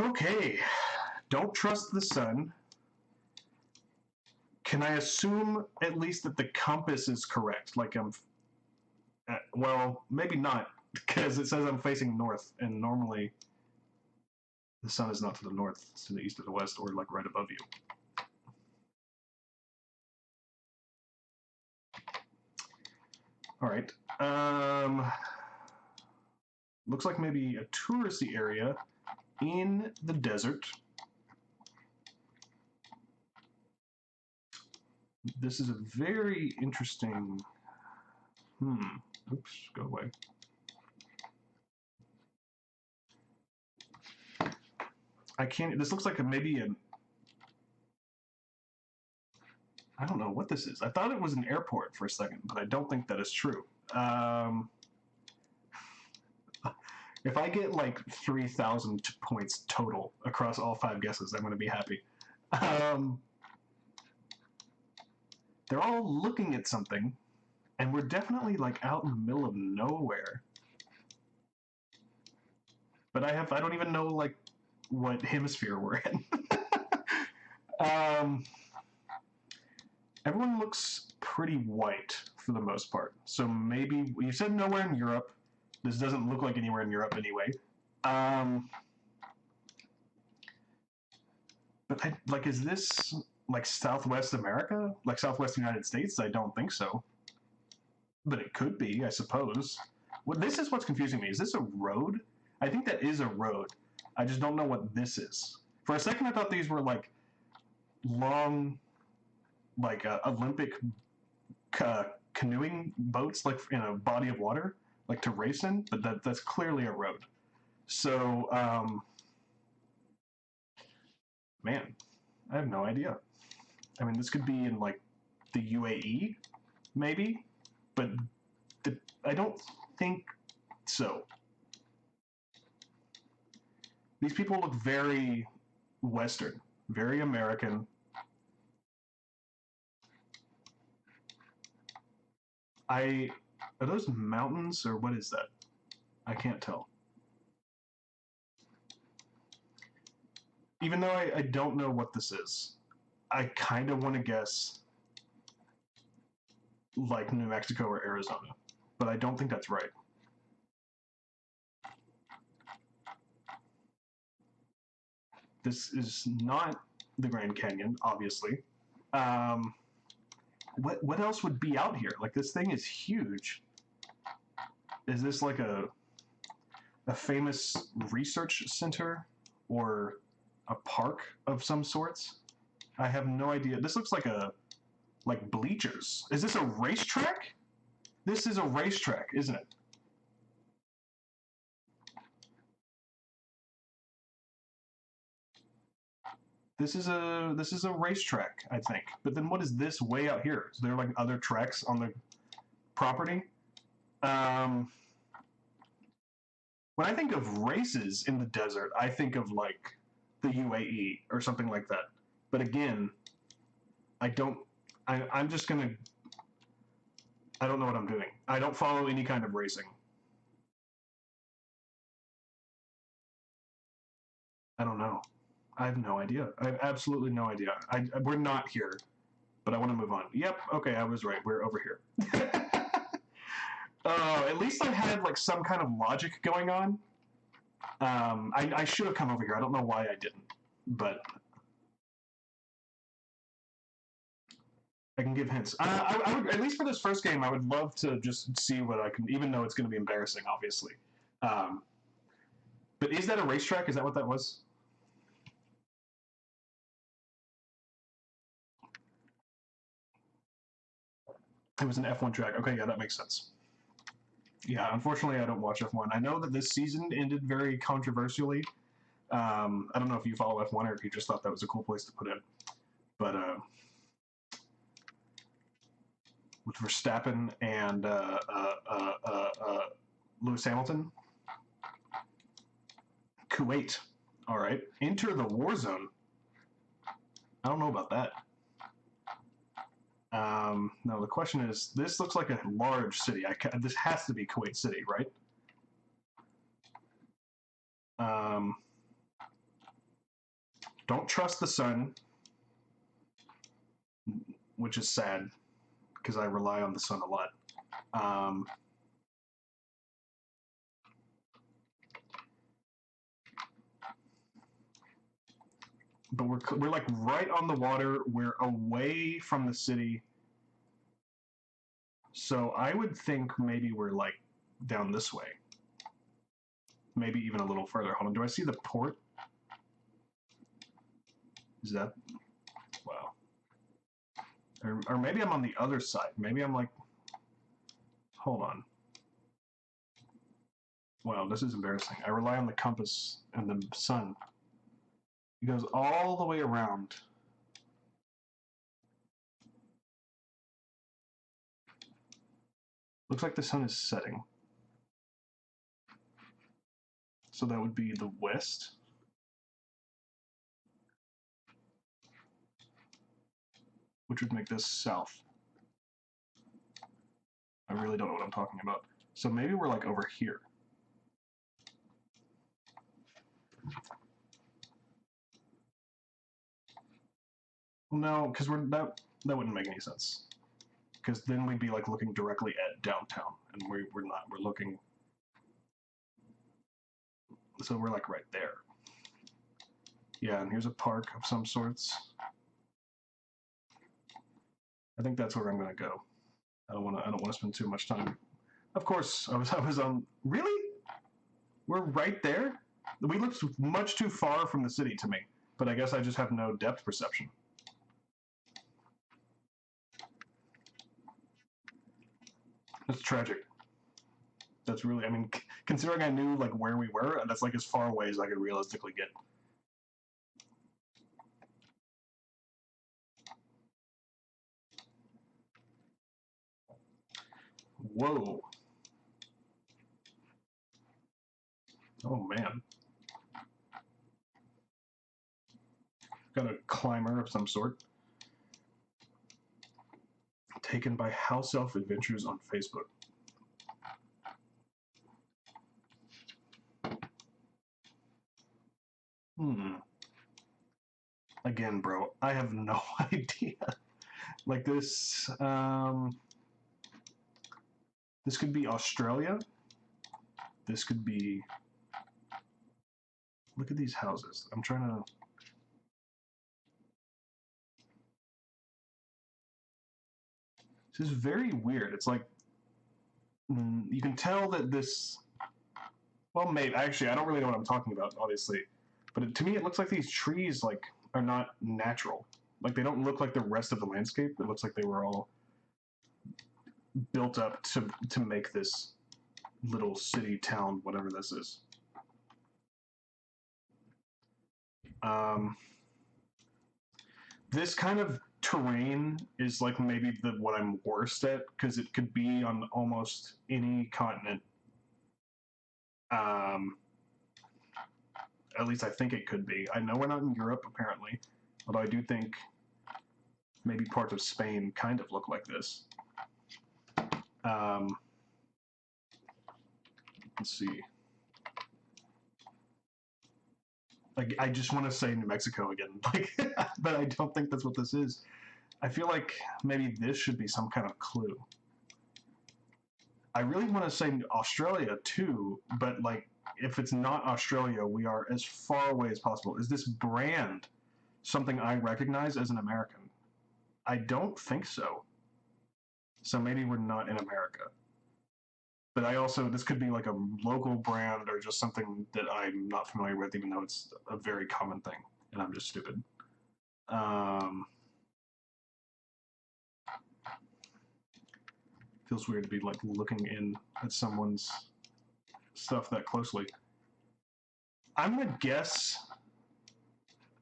Okay, don't trust the sun. Can I assume at least that the compass is correct? Like well, maybe not, because it says I'm facing north, and normally the sun is not to the north, it's to the east or the west, or like right above you. All right. Looks like maybe a touristy area in the desert. This is a very interesting... Oops, go away. I can't... This looks like maybe a... I don't know what this is. I thought it was an airport for a second, but I don't think that is true. If I get like 3,000 points total across all 5 guesses, I'm going to be happy. They're all looking at something, and we're definitely like out in the middle of nowhere. But I don't even know like what hemisphere we're in. Everyone looks pretty white for the most part. So maybe you said nowhere in Europe. This doesn't look like anywhere in Europe anyway. But like, is this like Southwest America? Like Southwest United States? I don't think so. But it could be, I suppose. Well, this is what's confusing me. Is this a road? I think that is a road. I just don't know what this is. For a second, I thought these were like long, like Olympic canoeing boats, like in a body of water, like to race in. But that's clearly a road. So, man, I have no idea. I mean, this could be in like the UAE, maybe, but I don't think so. These people look very Western, very American. Are those mountains or what is that? I can't tell. Even though I don't know what this is, I kind of want to guess like New Mexico or Arizona, but I don't think that's right. This is not the Grand Canyon, obviously. What else would be out here? Like, this thing is huge. Is this like a famous research center or a park of some sorts? I have no idea. This looks like like bleachers. Is this a racetrack? This is a racetrack, isn't it? This is a racetrack, I think. But then what is this way out here? Is there like other tracks on the property? When I think of races in the desert, I think of like the UAE or something like that. But again, I'm just gonna, I don't know what I'm doing. I don't follow any kind of racing. I don't know. I have no idea. I have absolutely no idea. We're not here, but I want to move on. Yep, okay, I was right. We're over here. At least I had like some kind of logic going on. I should have come over here. I don't know why I didn't, but I can give hints. I would, at least for this first game, I would love to just see what I can, even though it's going to be embarrassing, obviously. But is that a racetrack? Is that what that was? It was an F1 track. Okay, yeah, that makes sense. Yeah, unfortunately, I don't watch F1. I know that this season ended very controversially. I don't know if you follow F1 or if you just thought that was a cool place to put in. But with Verstappen and Lewis Hamilton. Kuwait. All right. Enter the war zone. I don't know about that. No, the question is, this looks like a large city. This has to be Kuwait City, right? don't trust the sun, which is sad because I rely on the sun a lot. But we're like right on the water. We're away from the city. So I would think maybe we're like down this way. Maybe even a little further. Hold on. Do I see the port? Is that... Wow. Or maybe I'm on the other side. Maybe I'm like... Hold on. Wow, this is embarrassing. I rely on the compass and the sun. It goes all the way around. Looks like the sun is setting. So that would be the west. Which would make this south. I really don't know what I'm talking about. So maybe we're like over here. No, because that wouldn't make any sense. Because then we'd be like looking directly at downtown, and we're not. We're looking. So we're like right there. Yeah, and here's a park of some sorts. I think that's where I'm gonna go. I don't want to spend too much time. Of course, I was on. Really? We're right there. We looked much too far from the city to me, but I guess I just have no depth perception. That's tragic. That's really, I mean, considering I knew like where we were, that's like as far away as I could realistically get. Whoa. Oh man. Got a climber of some sort. Taken by House Elf Adventures on Facebook. Again, bro, I have no idea. Like this, this could be Australia. This could be... Look at these houses. I'm trying to... This is very weird. It's like... you can tell that this... Well, maybe. Actually, I don't really know what I'm talking about, obviously. But to me, it looks like these trees, like, are not natural. Like, they don't look like the rest of the landscape. It looks like they were all built up to make this little city, town, whatever this is. This kind of terrain is like maybe what I'm worst at, because it could be on almost any continent. At least I think it could be. I know we're not in Europe, apparently, although I do think maybe parts of Spain kind of look like this. Let's see. Like, I just want to say New Mexico again, like, but I don't think that's what this is. I feel like maybe this should be some kind of clue. I really want to say Australia too, but like, if it's not Australia, we are as far away as possible. Is this brand something I recognize as an American? I don't think so. So maybe we're not in America. But I also, this could be like a local brand or just something that I'm not familiar with, even though it's a very common thing, and I'm just stupid. Feels weird to be like looking in at someone's stuff that closely. I'm gonna guess.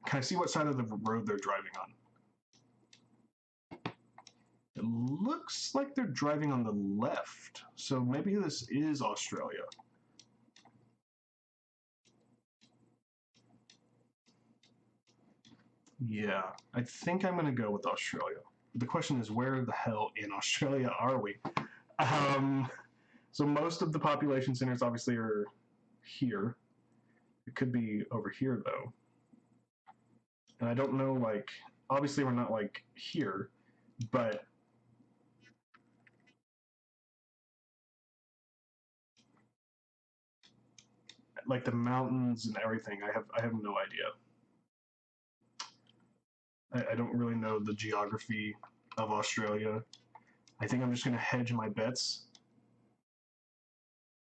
Can I see what side of the road they're driving on? It looks like they're driving on the left, so maybe this is Australia. Yeah, I think I'm gonna go with Australia. The question is, where the hell in Australia are we? So most of the population centers obviously are here. It could be over here, though. And I don't know, like, obviously we're not like here, but like the mountains and everything, I have no idea. I don't really know the geography of Australia. I think I'm just gonna hedge my bets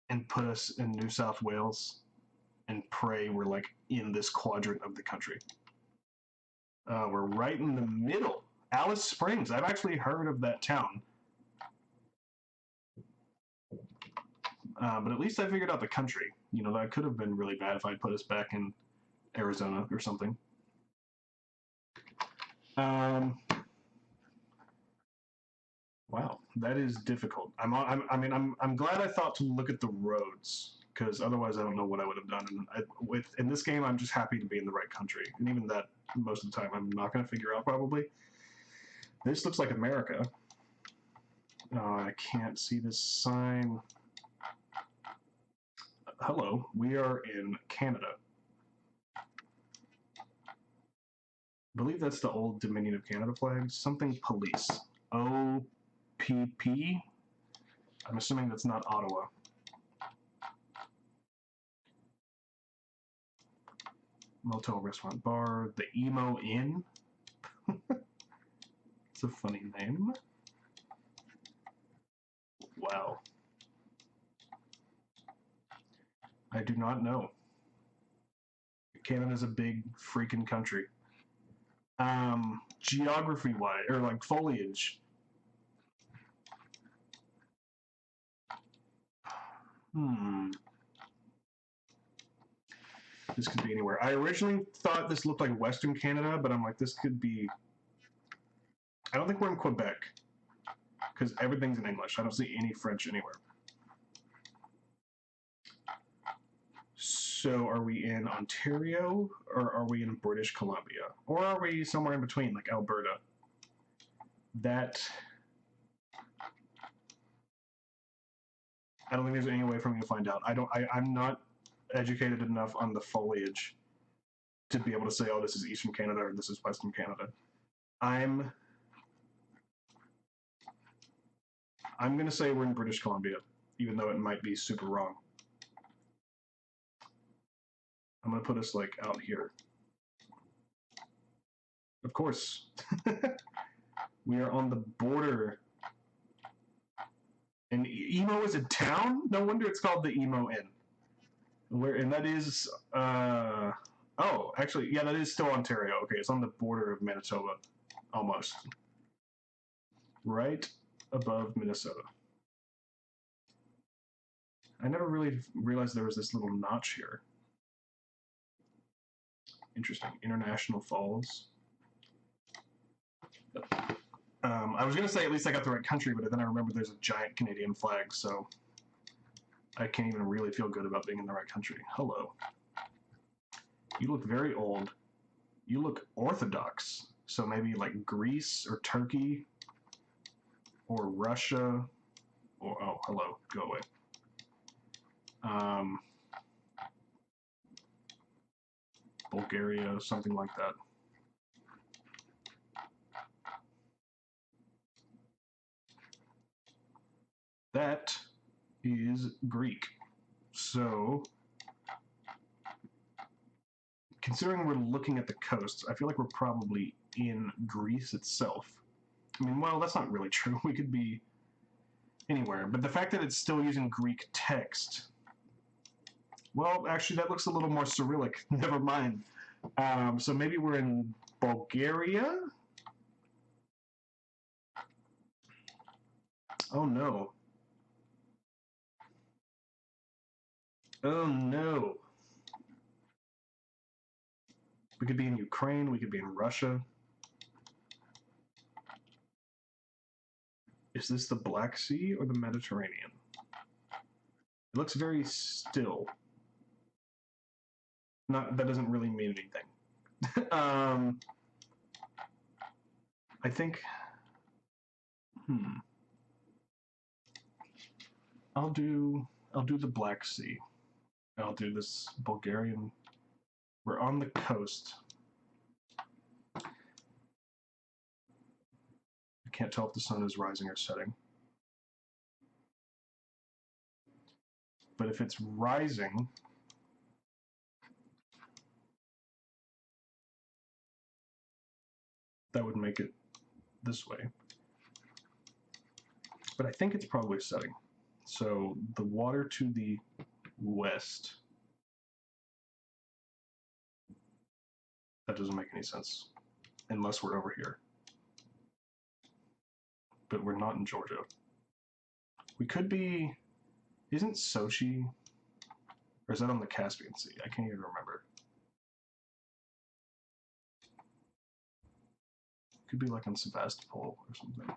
and put us in New South Wales and pray we're like in this quadrant of the country. We're right in the middle. Alice Springs. I've actually heard of that town. But at least I figured out the country. You know, that could have been really bad if I'd put us back in Arizona or something. Wow, that is difficult. I'm glad I thought to look at the roads because otherwise I don't know what I would have done. And in this game, I'm just happy to be in the right country, and even that most of the time I'm not going to figure out probably. This looks like America. I can't see this sign. Hello, we are in Canada. I believe that's the old Dominion of Canada flag. Something police. OPP. I'm assuming that's not Ottawa. Motel, restaurant, bar. The Emo Inn. It's a funny name. Wow. I do not know. Canada's a big freaking country. Geography wise, or like foliage. This could be anywhere. I originally thought this looked like Western Canada, but I'm like, this could be. I don't think we're in Quebec because everything's in English. I don't see any French anywhere. So are we in Ontario or are we in British Columbia? Or are we somewhere in between, like Alberta? That. I don't think there's any way for me to find out. I'm not educated enough on the foliage to be able to say, oh, this is Eastern Canada or this is Western Canada. I'm going to say we're in British Columbia, even though it might be super wrong. I'm going to put us like out here. Of course. We are on the border. And Emo is a town? No wonder it's called the Emo Inn. And that is, oh, actually, yeah, that is still Ontario. Okay, it's on the border of Manitoba, almost. Right above Minnesota. I never really realized there was this little notch here. Interesting. International Falls. I was going to say at least I got the right country, but then I remembered there's a giant Canadian flag, so I can't even really feel good about being in the right country. Hello. You look very old. You look Orthodox. So maybe like Greece or Turkey or Russia or, oh, hello, go away. Bulgaria, something like that. That is Greek. So, considering we're looking at the coast, I feel like we're probably in Greece itself. I mean, well, that's not really true. We could be anywhere. But the fact that it's still using Greek text, well, actually, that looks a little more Cyrillic. Never mind. So maybe we're in Bulgaria? Oh, no. Oh, no. We could be in Ukraine. We could be in Russia. Is this the Black Sea or the Mediterranean? It looks very still. Not that doesn't really mean anything. I think. I'll do the Black Sea. I'll do this Bulgarian. We're on the coast. can't tell if the sun is rising or setting. But if it's rising, that would make it this way. But I think it's probably setting. So the water to the west, that doesn't make any sense unless we're over here. But we're not in Georgia. We could be, isn't Sochi, or is that on the Caspian Sea? I can't even remember. Could be like on Sevastopol or something.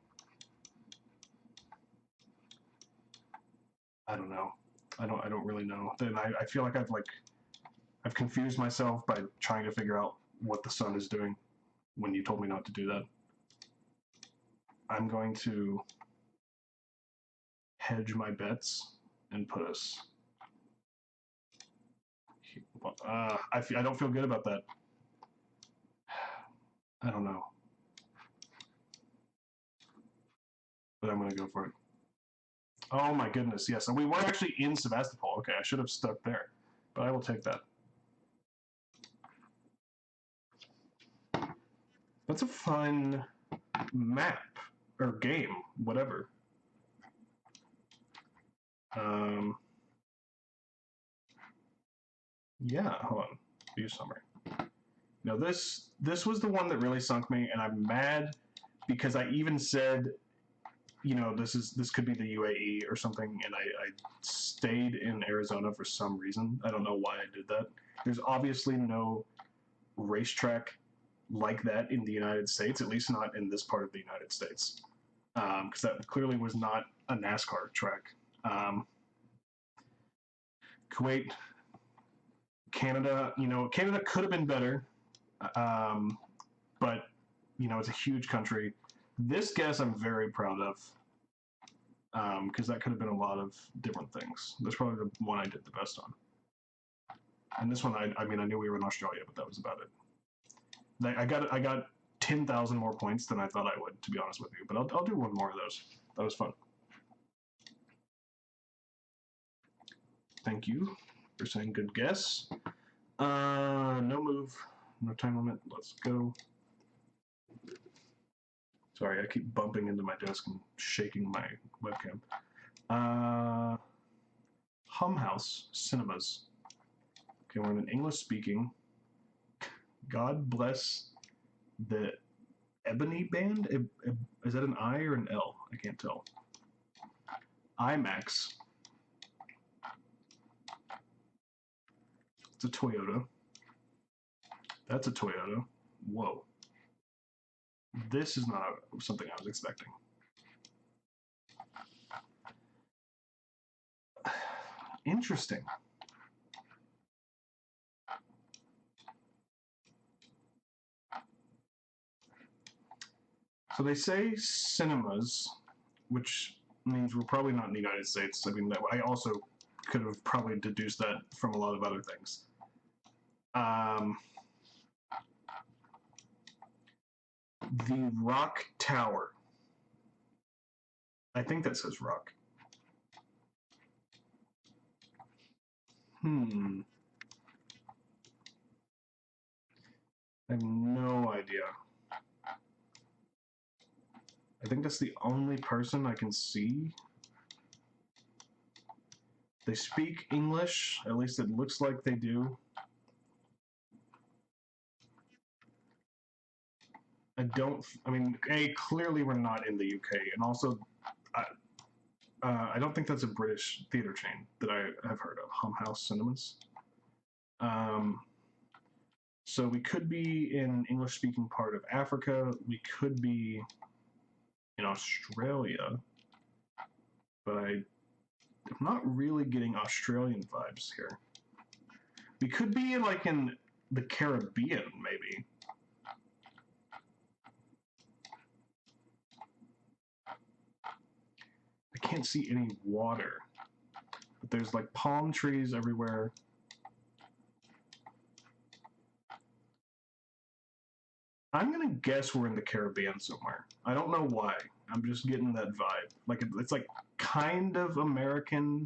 I don't know. I don't really know. Then I feel like I've confused myself by trying to figure out what the sun is doing when you told me not to do that. I'm going to hedge my bets and put us. I don't feel good about that. I don't know. But I'm going to go for it. Oh my goodness, yes. And we were actually in Sevastopol. Okay, I should have stuck there. But I will take that. That's a fun map. Or game, whatever. Yeah, hold on. View summary. Now this was the one that really sunk me, and I'm mad because I even said, you know, this could be the UAE or something, and I stayed in Arizona for some reason. I don't know why I did that. There's obviously no racetrack like that in the United States, at least not in this part of the United States, because that clearly was not a NASCAR track. Kuwait, Canada, you know, Canada could have been better, but, you know, it's a huge country. This guess I'm very proud of, because that could have been a lot of different things. That's probably the one I did the best on. And this one, I mean, I knew we were in Australia, but that was about it. I got 10,000 more points than I thought I would, to be honest with you. But I'll do one more of those. That was fun. Thank you for saying good guess. No move, no time limit. Let's go. Sorry, I keep bumping into my desk and shaking my webcam. Hum House Cinemas. Okay, we're in an English speaking. God bless the Ebony Band? Is that an I or an L? I can't tell. IMAX. It's a Toyota. That's a Toyota. Whoa. This is not something I was expecting. Interesting. So they say cinemas, which means we're probably not in the United States. I mean, I also could have probably deduced that from a lot of other things. The Rock Tower. I think that says Rock. I have no idea. I think that's the only person I can see. They speak English, at least it looks like they do. I mean, clearly we're not in the UK, and also, I don't think that's a British theater chain that I have heard of, Hum House Cinemas. So we could be in English-speaking part of Africa, we could be in Australia, but I'm not really getting Australian vibes here. We could be like in the Caribbean, maybe. I can't see any water, but there's like palm trees everywhere. I'm gonna guess we're in the Caribbean somewhere. I don't know why. I'm just getting that vibe. Like it's like kind of American,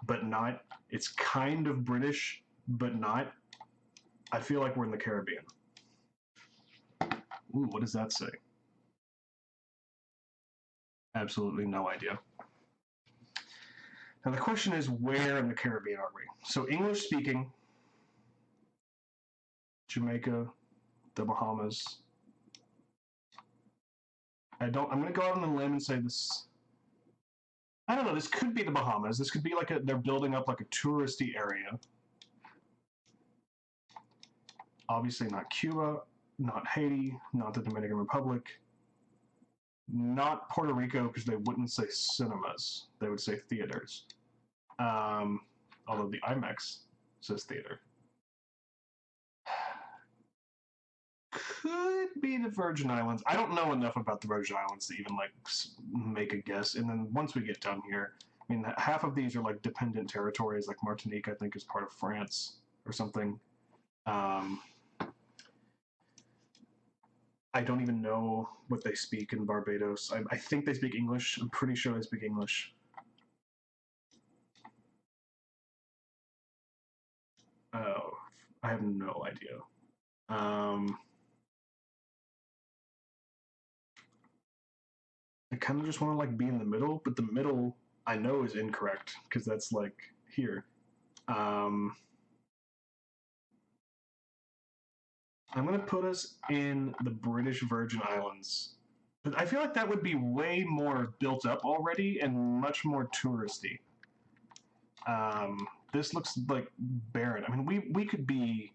but not. It's kind of British, but not. I feel like we're in the Caribbean. Ooh, what does that say? Absolutely no idea. Now the question is, where in the Caribbean are we? So English speaking, Jamaica, the Bahamas. I'm gonna go out on a limb and say this. I don't know. This could be the Bahamas. This could be like they're building up like a touristy area. Obviously not Cuba, not Haiti, not the Dominican Republic, not Puerto Rico because they wouldn't say cinemas. They would say theaters. Although the IMAX says theater. Could be the Virgin Islands. I don't know enough about the Virgin Islands to even like make a guess. And then once we get down here, I mean, half of these are like dependent territories. Like Martinique, I think, is part of France or something. I don't even know what they speak in Barbados. I think they speak English. I'm pretty sure they speak English. Oh, I have no idea. I kind of just want to like be in the middle, but the middle I know is incorrect because that's like here. I'm gonna put us in the British Virgin Islands, but I feel like that would be way more built up already and much more touristy. This looks like barren. I mean, we could be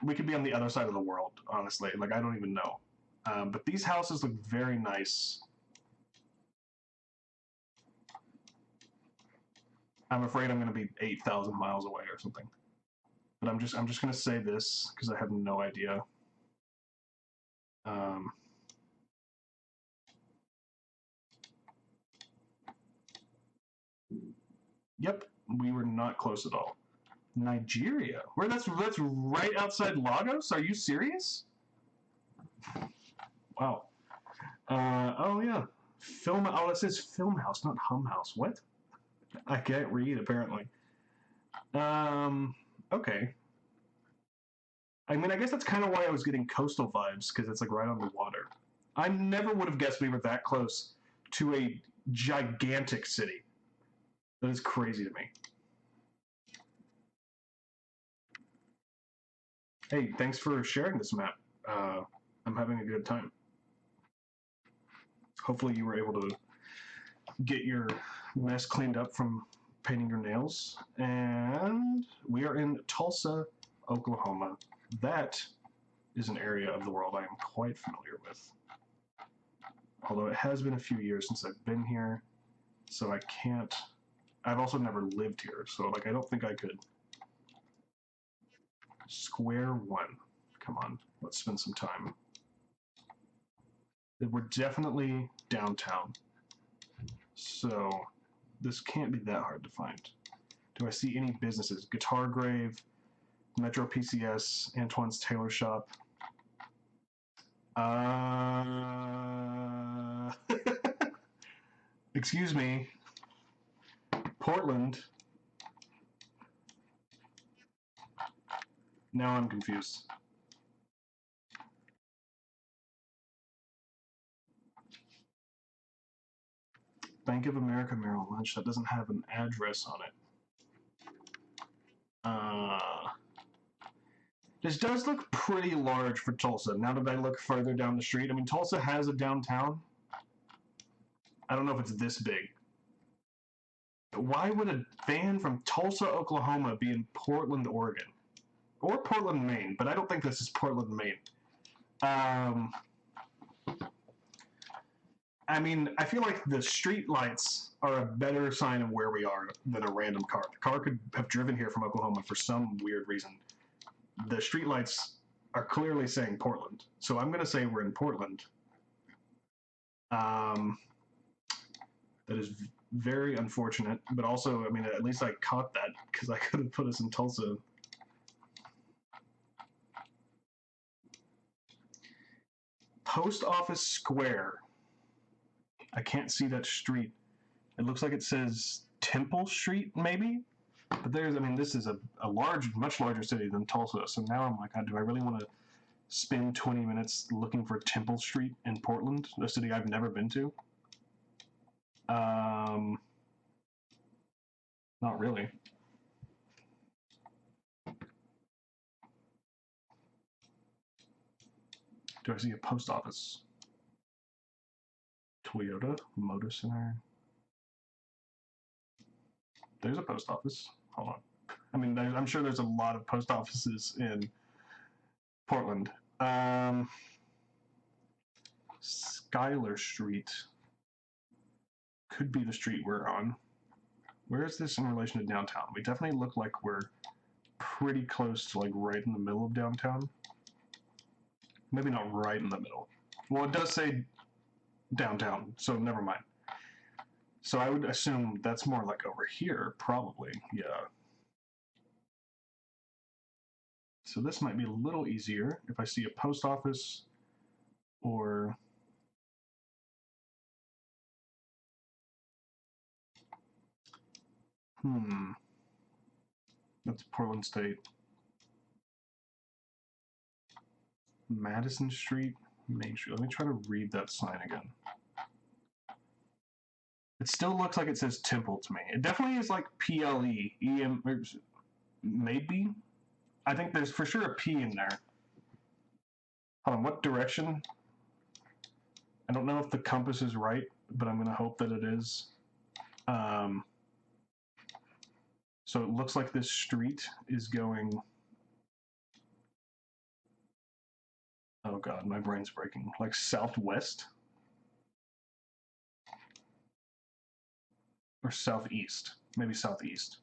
on the other side of the world, honestly. Like I don't even know. But these houses look very nice. I'm afraid I'm going to be 8,000 miles away or something. But I'm just going to say this because I have no idea. Yep, we were not close at all. Nigeria, where that's right outside Lagos. Are you serious? Wow. Oh yeah, film. Oh, it says film house, not hum house. What? I can't read apparently. Okay. I mean, I guess that's kind of why I was getting coastal vibes because it's like right on the water. I never would have guessed we were that close to a gigantic city. That is crazy to me. Hey, thanks for sharing this map. I'm having a good time. Hopefully you were able to get your mess cleaned up from painting your nails. And we are in Tulsa, Oklahoma. That is an area of the world I am quite familiar with. Although it has been a few years since I've been here, so I can't. I've also never lived here, so like I don't think I could. Square one. Come on, let's spend some time. We're definitely downtown, so this can't be that hard to find. Do I see any businesses? Guitar Grave, Metro PCS, Antoine's Tailor Shop. Excuse me. Portland. Now I'm confused. Bank of America Merrill Lynch. That doesn't have an address on it. This does look pretty large for Tulsa. Now that I look further down the street, I mean, Tulsa has a downtown. I don't know if it's this big. Why would a van from Tulsa, Oklahoma be in Portland, Oregon? Or Portland, Maine, but I don't think this is Portland, Maine. I mean, I feel like the street lights are a better sign of where we are than a random car. The car could have driven here from Oklahoma for some weird reason. The street lights are clearly saying Portland, so I'm going to say we're in Portland. That is very unfortunate, but also, I mean, at least I caught that because I could have put us in Tulsa. Post Office Square. I can't see that street. It looks like it says Temple Street, maybe? But there's, I mean, this is a large, much larger city than Tulsa. So now I'm like, do I really want to spend 20 minutes looking for Temple Street in Portland, a city I've never been to? Not really. Do I see a post office? Toyota Motor Center. There's a post office. Hold on. I mean, I'm sure there's a lot of post offices in Portland. Schuyler Street could be the street we're on. Where is this in relation to downtown? We definitely look like we're pretty close to like right in the middle of downtown. Maybe not right in the middle. Well, it does say downtown, so never mind. So I would assume that's more like over here, probably. Yeah. So this might be a little easier if I see a post office or that's Portland State. Madison Street, Main Street. Let me try to read that sign again. It still looks like it says Temple to me. It definitely is like PLE, EM, maybe? I think there's for sure a P in there. Hold on, what direction? I don't know if the compass is right, but I'm going to hope that it is. So it looks like this street is going... Oh god, my brain's breaking. Like southwest? Or southeast. Maybe southeast.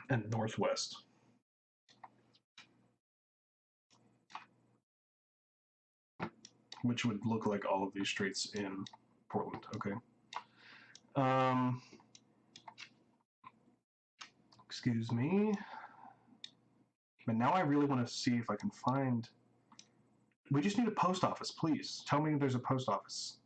And northwest. Which would look like all of these streets in Portland. Okay. Excuse me. But now I really want to see if I can find... We just need a post office, please. Tell me there's a post office.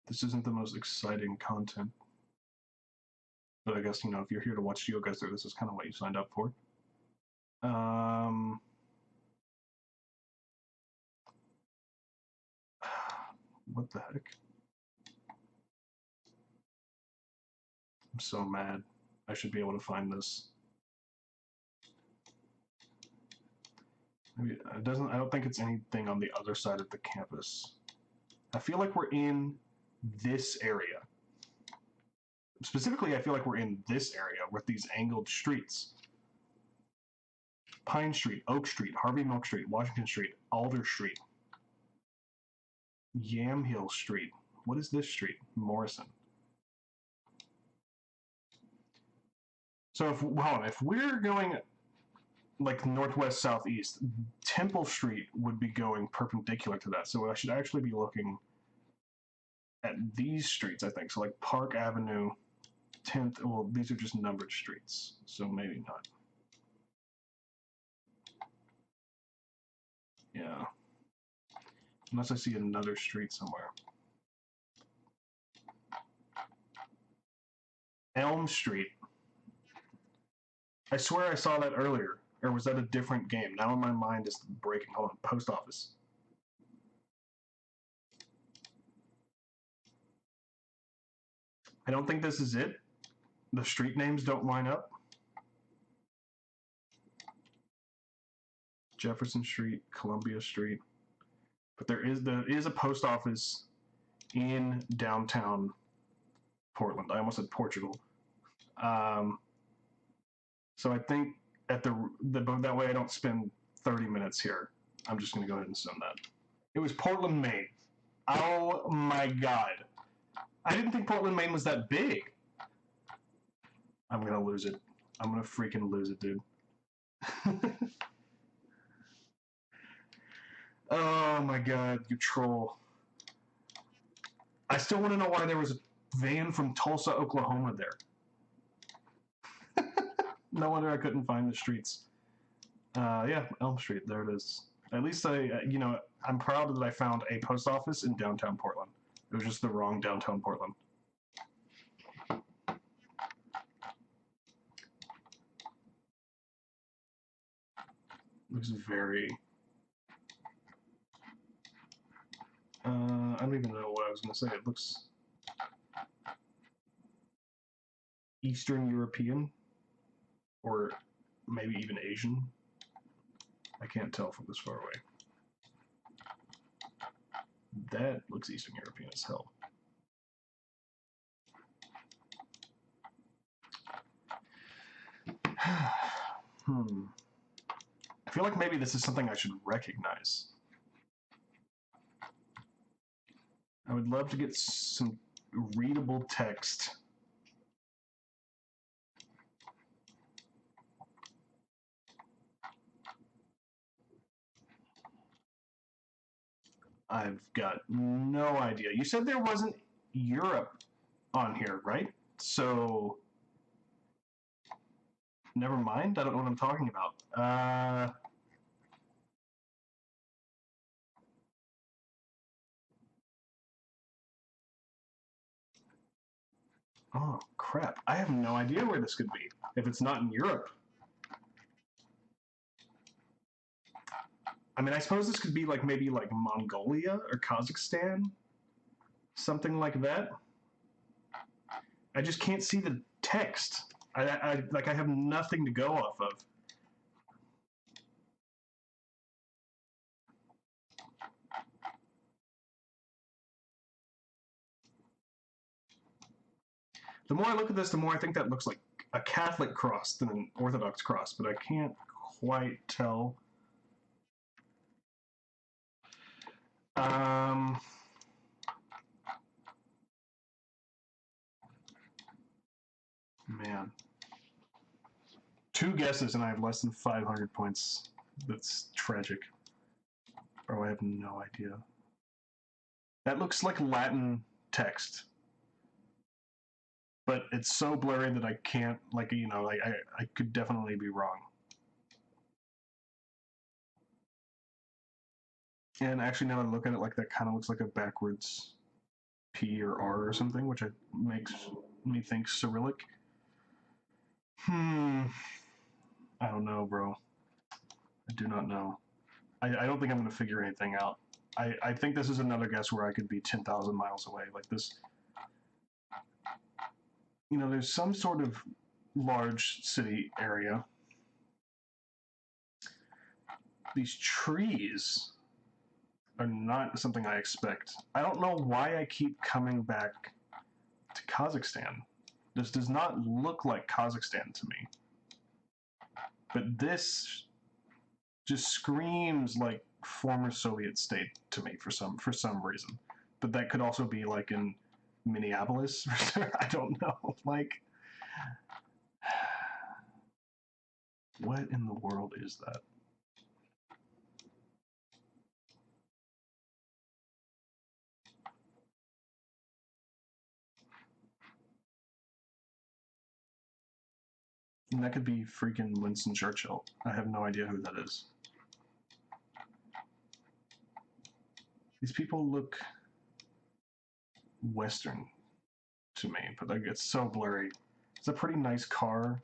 This isn't the most exciting content. But I guess, you know, if you're here to watch GeoGuessr, this is kind of what you signed up for. What the heck? I'm so mad. I should be able to find this. Maybe it doesn't. I don't think it's anything on the other side of the campus. I feel like we're in this area. Specifically, I feel like we're in this area with these angled streets. Pine Street, Oak Street, Harvey Milk Street, Washington Street, Alder Street, Yamhill Street. What is this street? Morrison. So if we're going like northwest southeast, Temple Street would be going perpendicular to that. So I should actually be looking at these streets, I think. So like Park Avenue, 10th. Well, these are just numbered streets, so maybe not. Yeah. Unless I see another street somewhere. Elm Street. I swear I saw that earlier. Or was that a different game? Now my mind is breaking. Hold on. Post office. I don't think this is it. The street names don't line up. Jefferson Street, Columbia Street. But there is a post office in downtown Portland. I almost said Portugal. So I think at that way I don't spend 30 minutes here. I'm just going to go ahead and send that. It was Portland, Maine. Oh my god. I didn't think Portland, Maine was that big. I'm going to lose it. I'm going to freaking lose it, dude. Oh my god, you troll. I still want to know why there was a van from Tulsa, Oklahoma there. No wonder I couldn't find the streets. Yeah, Elm Street, there it is. At least I'm proud that I found a post office in downtown Portland. It was just the wrong downtown Portland. Looks very. I don't even know what I was going to say. It looks Eastern European, or maybe even Asian. I can't tell from this far away. That looks Eastern European as hell. I feel like maybe this is something I should recognize. I would love to get some readable text. I've got no idea. You said there wasn't Europe on here, right? So, never mind. I don't know what I'm talking about. Oh, crap. I have no idea where this could be. If it's not in Europe. I mean, I suppose this could be like maybe like Mongolia or Kazakhstan. Something like that. I just can't see the text. I have nothing to go off of. The more I look at this, the more I think that looks like a Catholic cross than an Orthodox cross, but I can't quite tell. Man. 2 guesses and I have less than 500 points. That's tragic. Bro, I have no idea. That looks like Latin text. But it's so blurry that I can't, I could definitely be wrong. And actually, now that I look at it, like that kind of looks like a backwards P or R or something, which makes me think Cyrillic. I don't know, bro. I do not know. I don't think I'm going to figure anything out. I think this is another guess where I could be 10,000 miles away. Like this, there's some sort of large city area. These trees are not something I expect. I don't know why I keep coming back to Kazakhstan. This does not look like Kazakhstan to me. But this just screams like former Soviet state to me for some reason. But that could also be like in Minneapolis. I don't know. Like, what in the world is that? And that could be freaking Winston Churchill. I have no idea who that is. These people look Western to me, but like it's so blurry. It's a pretty nice car.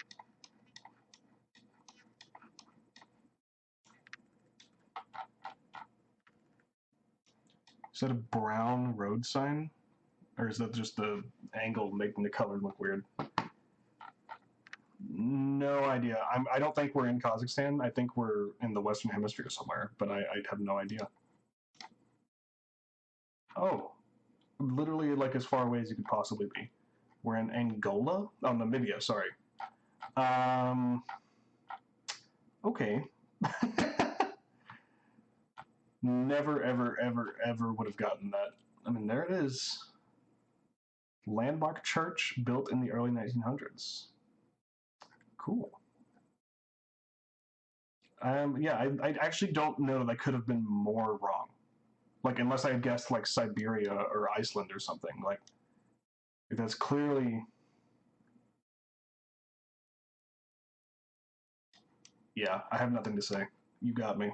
Is that a brown road sign? Or is that just the angle making the color look weird? No idea. I don't think we're in Kazakhstan. I think we're in the Western Hemisphere somewhere, but I have no idea. Oh, literally like as far away as you could possibly be. We're in Angola? Oh, Namibia, sorry. Okay. Never, ever, ever, ever would have gotten that. I mean, there it is. Landmark church built in the early 1900s. Cool. Yeah, I actually don't know that I could have been more wrong. Like, unless I had guessed like Siberia or Iceland or something. Like, that's clearly. Yeah, I have nothing to say. You got me.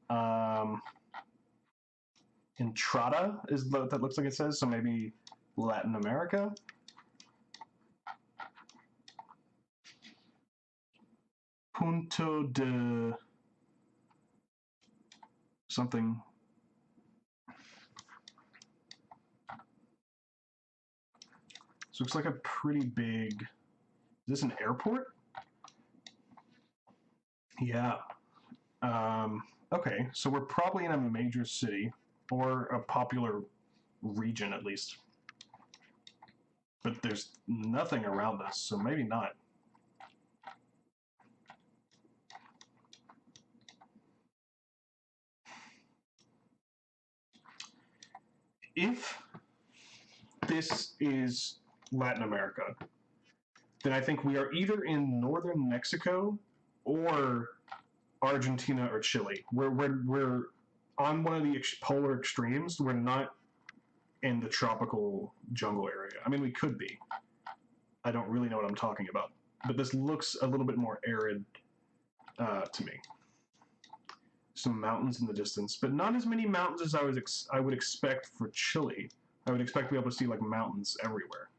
Um, Entrada is what that looks like it says. So maybe Latin America. Punto de something. So it looks like a pretty big. Is this an airport? Yeah. Okay, so we're probably in a major city or a popular region at least. But there's nothing around us, so maybe not. If this is Latin America, then I think we are either in northern Mexico or Argentina or Chile. We're on one of the polar extremes. We're not in the tropical jungle area. I mean, we could be. I don't really know what I'm talking about, but this looks a little bit more arid to me. Some mountains in the distance, but not as many mountains as I would expect for Chile. I would expect to be able to see like mountains everywhere.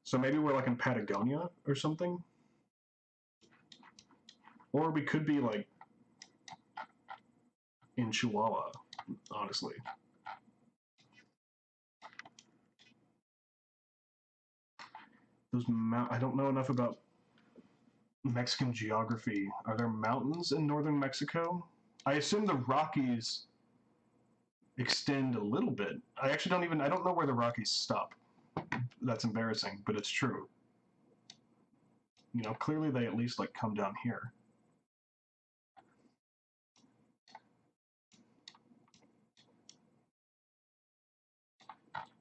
So maybe we're like in Patagonia or something, or we could be like in Chihuahua. Honestly, I don't know enough about Mexican geography. Are there mountains in northern Mexico? I assume the Rockies extend a little bit. I don't know where the Rockies stop. That's embarrassing, but it's true. You know, clearly they at least like come down here.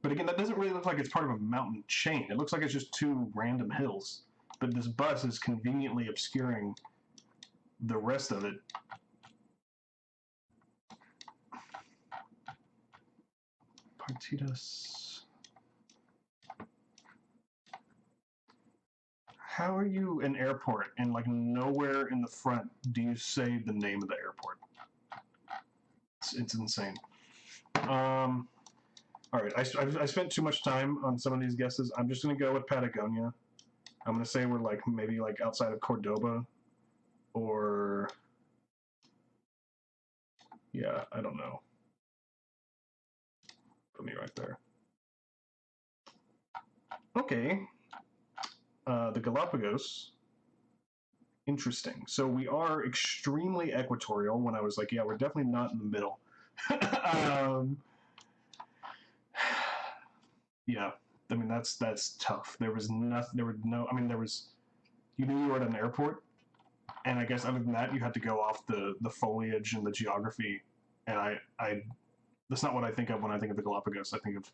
But again, that doesn't really look like it's part of a mountain chain. It looks like it's just two random hills. But this bus is conveniently obscuring the rest of it. Partidas. How are you an airport and like nowhere in the front do you say the name of the airport? It's insane. All right, I spent too much time on some of these guesses. I'm just gonna go with Patagonia. I'm gonna say we're like maybe like outside of Cordoba, or yeah, I don't know. Put me right there. Okay, the Galapagos. Interesting. So we are extremely equatorial. When I was like, yeah, we're definitely not in the middle. um, yeah, I mean that's tough. There was nothing. There were no. I mean, there was. You knew you were at an airport, and I guess other than that, you had to go off the foliage and the geography. And I that's not what I think of when I think of the Galapagos. I think of,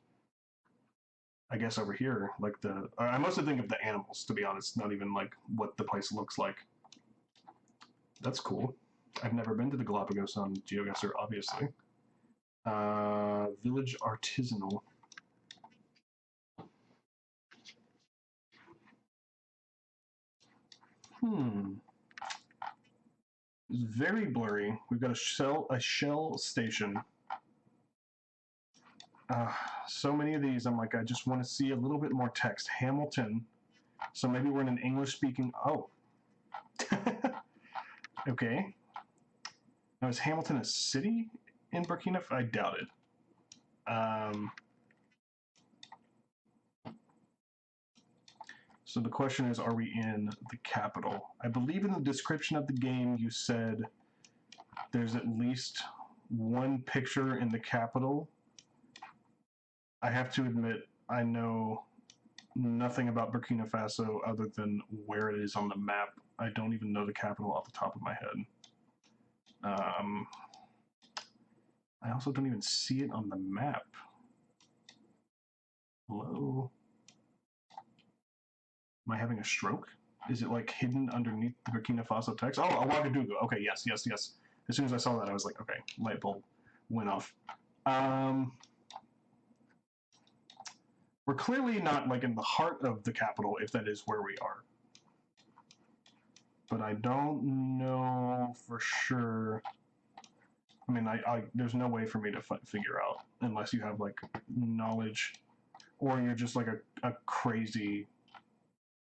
I guess, over here, like I mostly think of the animals, to be honest, not even like what the place looks like. That's cool. I've never been to the Galapagos on GeoGuessr, obviously. Village artisanal. Hmm. It's very blurry. We've got a shell station. Uh, so many of these, I'm like, I just want to see a little bit more text. Hamilton. So maybe we're in an English speaking. Oh. Okay. Now, is Hamilton a city in Burkina? I doubt it. So the question is, are we in the capital? I believe in the description of the game you said there's at least one picture in the capital. I have to admit, I know nothing about Burkina Faso other than where it is on the map. I don't even know the capital off the top of my head. I also don't even see it on the map. Hello? Am I having a stroke? Is it like hidden underneath the Burkina Faso text? Oh, Ouagadougou. Okay, yes. As soon as I saw that, I was like, okay, light bulb went off. We're clearly not like in the heart of the capital, if that is where we are. But I don't know for sure. I mean, there's no way for me to figure out unless you have like knowledge, or you're just like a crazy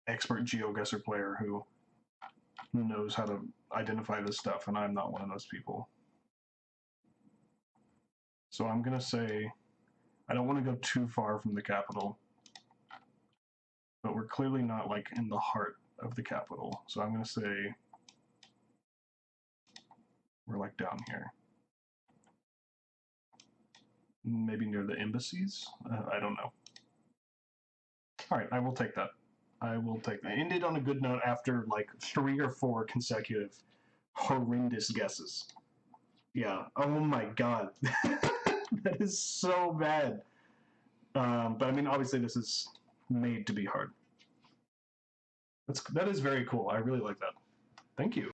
expert GeoGuessr player who knows how to identify this stuff, and I'm not one of those people. So I'm gonna say I don't want to go too far from the capital, but we're clearly not like in the heart of the capital. So I'm gonna say we're like down here. Maybe near the embassies? I don't know. All right, I will take that. I will take that. Ended on a good note after like 3 or 4 consecutive horrendous guesses. Yeah. Oh my god. That is so bad. But I mean, obviously, this is made to be hard. That is very cool. I really like that. Thank you.